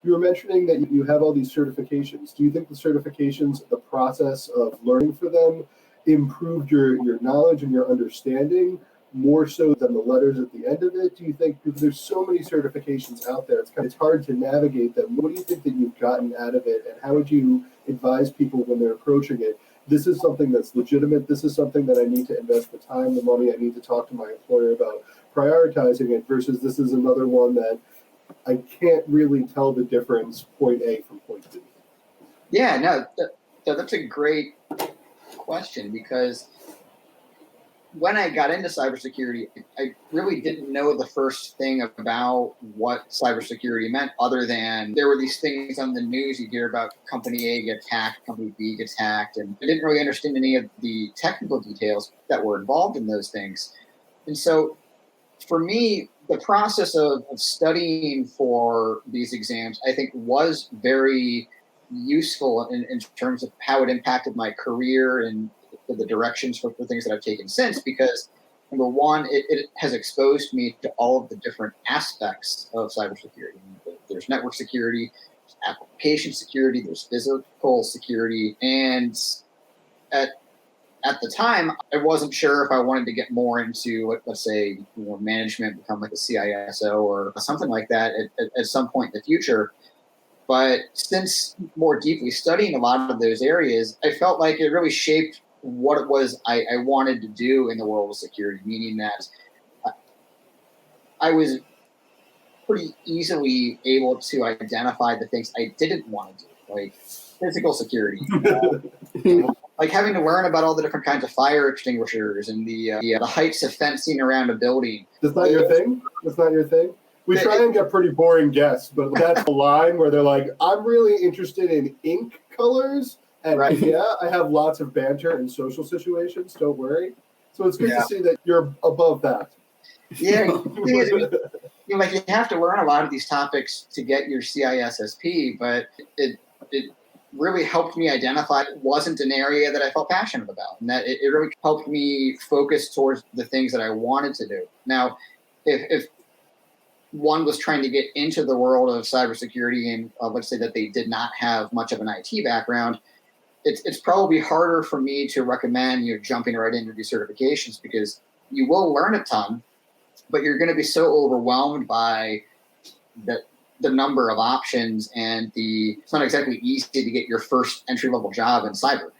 You were mentioning that you have all these certifications. Do you think the certifications, the process of learning for them, improved your knowledge and your understanding more so than the letters at the end of it? Do you think, because there's so many certifications out there, it's hard to navigate them. What do you think that you've gotten out of it, and how would you advise people when they're approaching it? This is something that's legitimate. This is something that I need to invest the time, the money. I need to talk to my employer about prioritizing it, versus this is another one that I can't really tell the difference, point A from point B. Yeah, no, that's a great question, because when I got into cybersecurity, I really didn't know the first thing about what cybersecurity meant, other than there were these things on the news. You hear about company A gets hacked, company B gets hacked, and I didn't really understand any of the technical details that were involved in those things. And so for me, the process of studying for these exams, I think, was very useful in terms of how it impacted my career and the directions for things that I've taken since, because number one, it has exposed me to all of the different aspects of cybersecurity. There's network security, there's application security, there's physical security, and at the time, I wasn't sure if I wanted to get more into, let's say, management, become like a CISO or something like that at some point in the future. But since more deeply studying a lot of those areas, I felt like it really shaped what it was I wanted to do in the world of security, meaning that I was pretty easily able to identify the things I didn't want to do, like physical security. Like having to learn about all the different kinds of fire extinguishers and the heights of fencing around a building. That's not your thing? That's not your thing? We try and get pretty boring guests, but that's the line where they're like, I'm really interested in ink colors. And right. Yeah, I have lots of banter in social situations, don't worry. So it's good to see that you're above that. Yeah, like you have to learn a lot of these topics to get your CISSP, but it really helped me identify it wasn't an area that I felt passionate about, and that it really helped me focus towards the things that I wanted to do. Now, if one was trying to get into the world of cybersecurity and let's say that they did not have much of an IT background, it's probably harder for me to recommend jumping right into these certifications, because you will learn a ton, but you're going to be so overwhelmed by the number of options, and it's not exactly easy to get your first entry-level job in cyber.